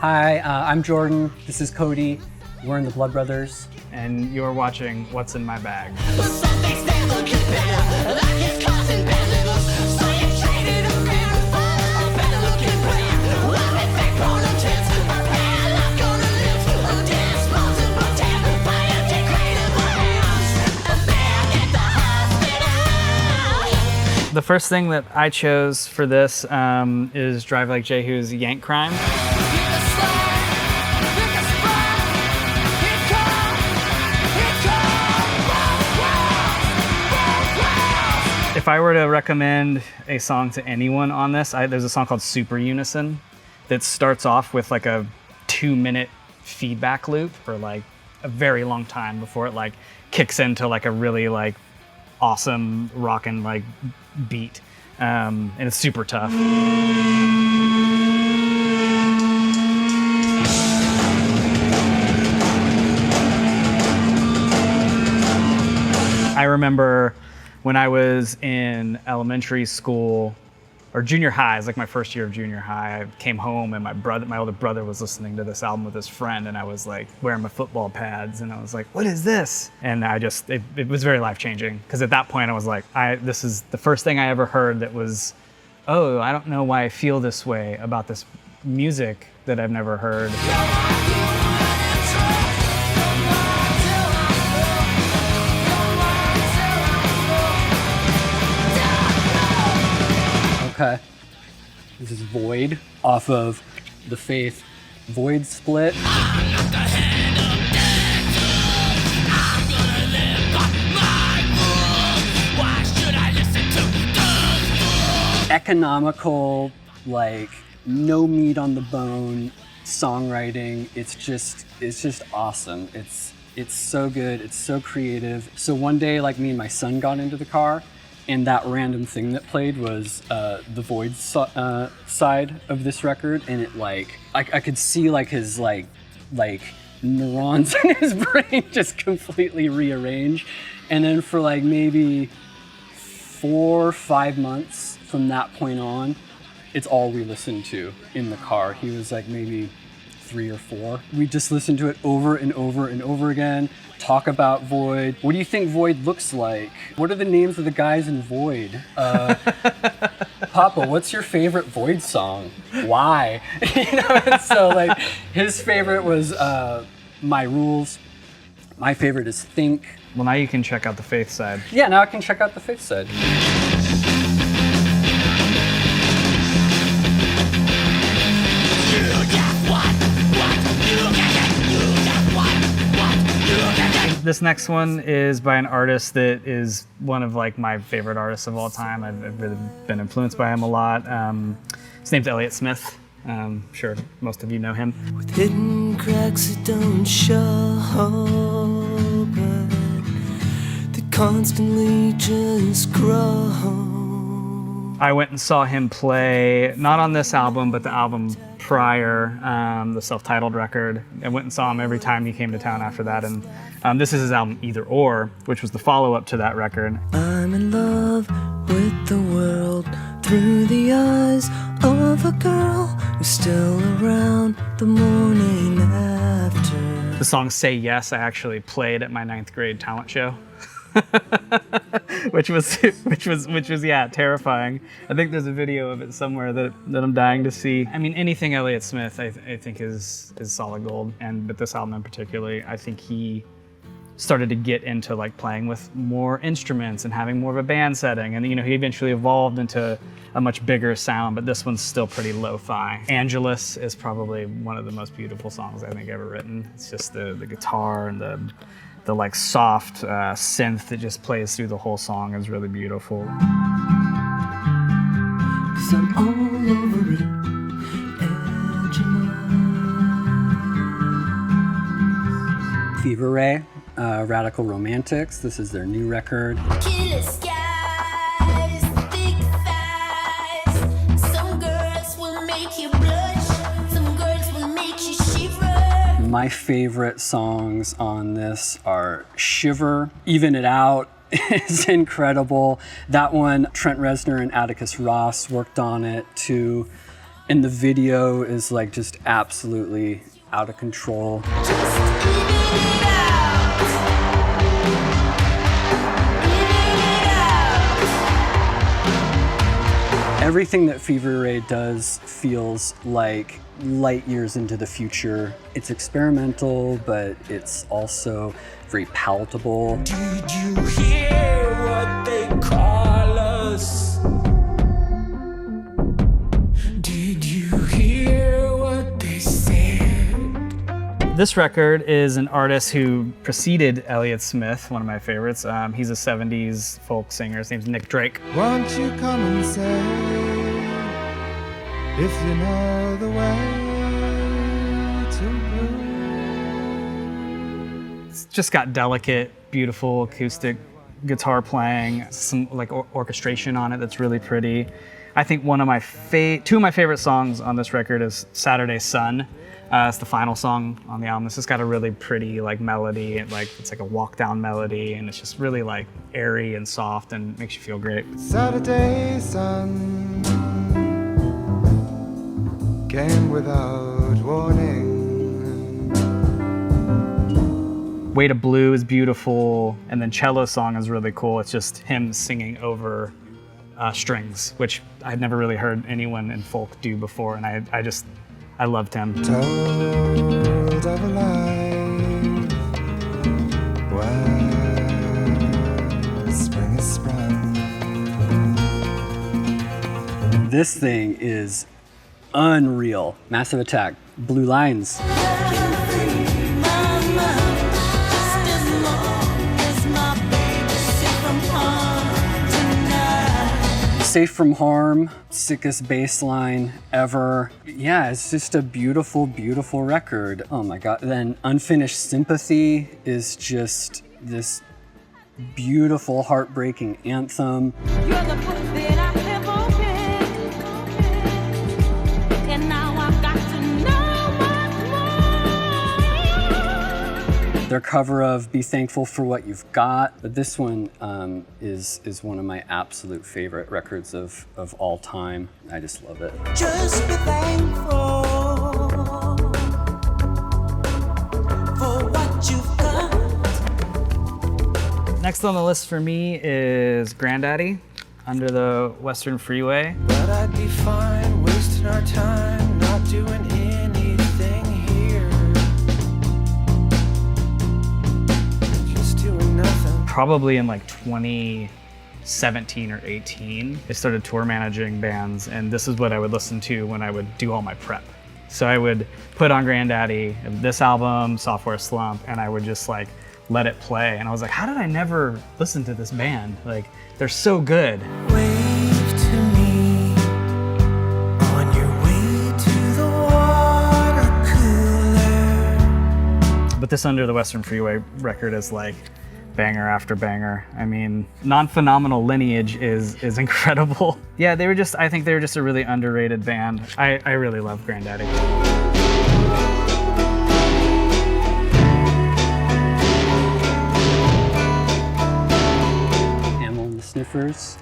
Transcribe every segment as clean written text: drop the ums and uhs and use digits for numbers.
Hi, I'm Jordan. This is Cody. We're in the Blood Brothers. And you're watching What's in My Bag. The first thing that I chose for this is Drive Like Jehu's Yank Crime. If I were to recommend a song to anyone on this, there's a song called Super Unison that starts off with like a 2-minute feedback loop for like a very long time before it like kicks into like a really like awesome rockin' like beat, and it's super tough. I remember when I was in elementary school or junior high, it was like my first year of junior high, I came home and my older brother was listening to this album with his friend, and I was like wearing my football pads and I was like, what is this? And it was very life-changing, because at that point I was like, this is the first thing I ever heard that was, oh, I don't know why I feel this way about this music that I've never heard. Okay. This is Void off of the Faith Void split. Economical, like no meat on the bone songwriting. It's just awesome. It's so good. It's so creative. So one day, like, me and my son got into the car, and that random thing that played was the Void side of this record, and it like I could see like his like neurons in his brain just completely rearrange. And then for like maybe 4 or 5 months from that point on, it's all we listened to in the car. He was like maybe 3 or 4. We just listened to it over and over and over again. Talk about Void. What do you think Void looks like? What are the names of the guys in Void? Papa, what's your favorite Void song? Why? You know, and so like his favorite was My Rules. My favorite is Think. Well, now you can check out the Faith side. Yeah, now I can check out the Faith side. This next one is by an artist that is one of like my favorite artists of all time. I've really been influenced by him a lot. His name's Elliot Smith. Sure, most of you know him. With hidden cracks that don't show, but they constantly just grow. I went and saw him play, not on this album, but the album prior, the self-titled record. I went and saw him every time he came to town after that, and this is his album Either Or, which was the follow-up to that record. I'm in love with the world through the eyes of a girl who's still around the morning after. The song Say Yes I actually played at my 9th grade talent show. which was yeah, terrifying. I think there's a video of it somewhere that I'm dying to see. I mean, anything Elliot Smith I think is solid gold, but this album in particular, I think he started to get into like playing with more instruments and having more of a band setting, and you know, he eventually evolved into a much bigger sound, but this one's still pretty lo-fi. Angelus is probably one of the most beautiful songs I think ever written. It's just the guitar and the like soft synth that just plays through the whole song is really beautiful. 'Cause I'm all over it, Angela. Fever Ray, Radical Romantics. This is their new record. Killer skies, thick thighs. Some girls will make you blush, some girls will make you shiver. My favorite songs on this are Shiver, Even It Out is incredible. That one, Trent Reznor and Atticus Ross worked on it too. And the video is like just absolutely out of control. Everything that Fever Ray does feels like light years into the future. It's experimental, but it's also very palatable. Did you hear what they call us? Did you hear what they said? This record is an artist who preceded Elliot Smith, one of my favorites. He's a 70s folk singer. His name's Nick Drake. Won't you come and say if you know the way to blue? It's just got delicate, beautiful acoustic guitar playing, some like orchestration on it that's really pretty. I think one of my two of my favorite songs on this record is Saturday Sun. It's the final song on the album. This has got a really pretty like melody, and it's like a walk down melody, and it's just really like airy and soft and makes you feel great. Saturday sun came without warning. Way to Blue is beautiful, and then Cello Song is really cool. It's just him singing over strings, which I'd never really heard anyone in folk do before, and I loved him. Told of a lie when spring is sprung. This thing is unreal. Massive Attack, Blue Lines. Safe from Harm, sickest bass line ever. Yeah, it's just a beautiful, beautiful record. Oh my God. Then Unfinished Sympathy is just this beautiful, heartbreaking anthem. You're the book that I have opened, and now I've got to know much more. Their cover of Be Thankful for What You've Got. But this one is one of my absolute favorite records of all time. I just love it. Just be thankful for what you've got. Next on the list for me is Granddaddy, Under the Western Freeway. But I'd be fine wasting our time not doing anything here. Just doing nothing. Probably in like 2017 or 18, I started tour managing bands, and this is what I would listen to when I would do all my prep. So I would put on Granddaddy, this album, Software Slump, and I would just like let it play. And I was like, how did I never listen to this band? Like, they're so good. Wave to me on your way to the water cooler. But this Under the Western Freeway record is like banger after banger. I mean, Non-Phenomenal Lineage is incredible. Yeah, I think they were just a really underrated band. I really love Grandaddy. Amyl The Sniffers.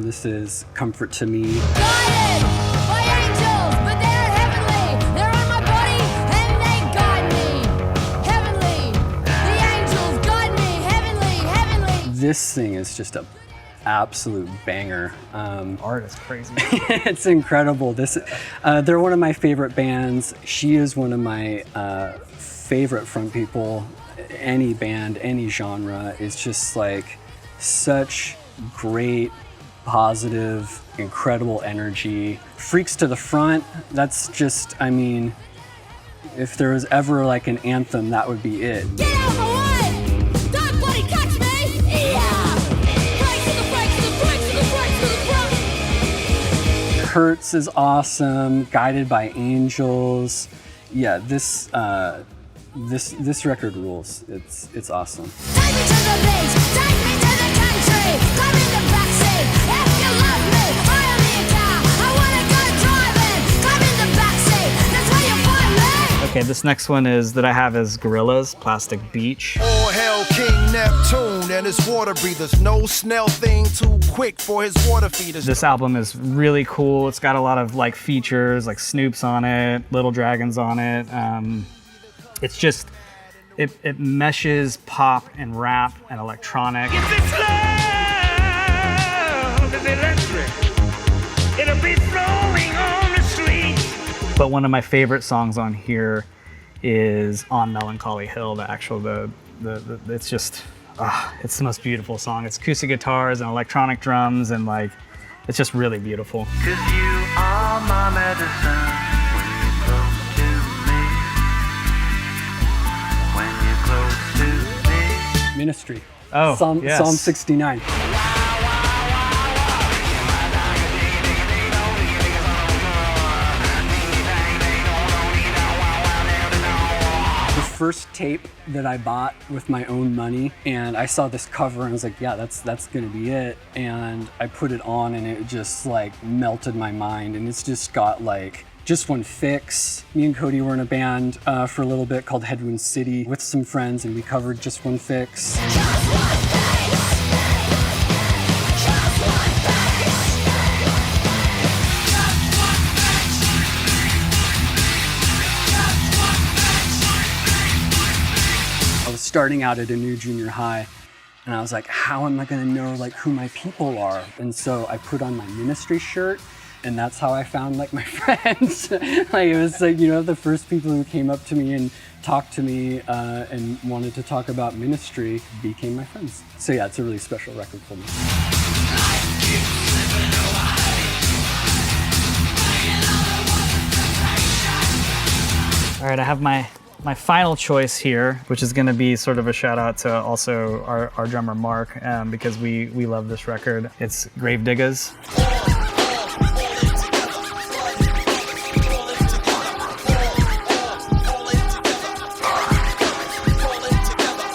This is Comfort to Me. Guided by angels, but they're heavenly. They're on my body and they guide me. Heavenly, the angels guide me. Heavenly, heavenly. This thing is just a absolute banger. Art is crazy. It's incredible. They're one of my favorite bands. She is one of my favorite front people. Any band, any genre is just like such great, positive, incredible energy. Freaks to the Front, that's just, I mean, if there was ever like an anthem, that would be it. Get out of my way! Don't bloody catch me! Yeah! Break to the break to the break to the break to the break! Hurts is awesome. Guided by Angels. Yeah, this record rules. It's awesome. Take me to the beach, take me to the country. Come in the backseat if you love me. I am in car, I wanna go driving. Come in the backseat, that's where you find me. Okay, this next one is that I have is Gorillaz, Plastic Beach. All hail King Neptune and his water breathers. No snail thing too quick for his water feeders. This album is really cool. It's got a lot of like features, like Snoop's on it, Little Dragon's on it. It's just, it meshes pop and rap and electronic. If this love is electric, it'll be flowing on the street. But one of my favorite songs on here is On Melancholy Hill. It's just, it's the most beautiful song. It's acoustic guitars and electronic drums and like, it's just really beautiful. 'Cause you are my medicine when you're close to me. When you're close to me. Ministry. Oh, Psalm, yes. Psalm 69. The first tape that I bought with my own money, and I saw this cover and I was like, yeah, that's gonna be it. And I put it on and it just like melted my mind, and it's just got like Just One Fix. Me and Cody were in a band for a little bit called Headwind City with some friends, and we covered Just One Fix. I was starting out at a new junior high, and I was like, how am I gonna know like who my people are? And so I put on my Ministry shirt, and that's how I found like my friends. Like it was like, you know, the first people who came up to me and talked to me and wanted to talk about Ministry became my friends. So yeah, it's a really special record for me. All right, I have my final choice here, which is gonna be sort of a shout out to also our drummer Mark, because we love this record. It's Gravediggaz.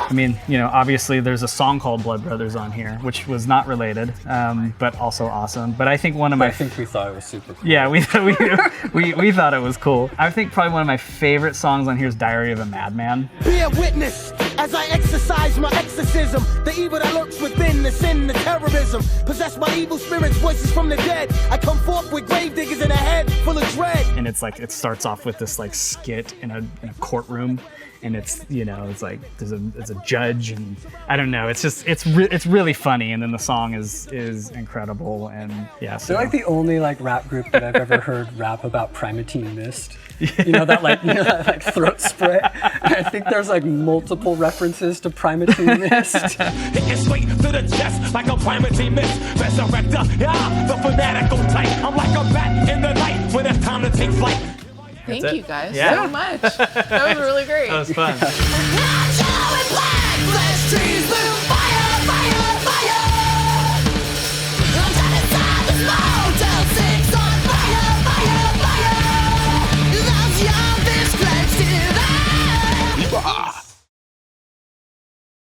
I mean, you know, obviously there's a song called Blood Brothers on here, which was not related, but also awesome. But I think one of my I think we thought it was super cool. yeah, we thought it was cool. I think probably one of my favorite songs on here is Diary of a Madman. Be a witness as I exercise my exorcism. The evil that lurks within, the sin, the terrorism. Possessed by evil spirits, voices from the dead. I come forth with grave diggers in a head full of dread. And it's like, it starts off with this like skit in a courtroom. And it's, you know, it's like there's a judge, and I don't know. It's just it's really funny, and then the song is incredible, and yeah. So They're like the only like rap group that I've ever heard rap about Primatine Mist. You know that like that like throat spray. I think there's like multiple references to Primatine Mist. Hit you straight to the chest like a Primatine Mist. Resurrector, yeah, the fanatical type. I'm like a bat in the night when it's time to take flight. Thank it. you guys Yeah. so much. That was really great. That was fun.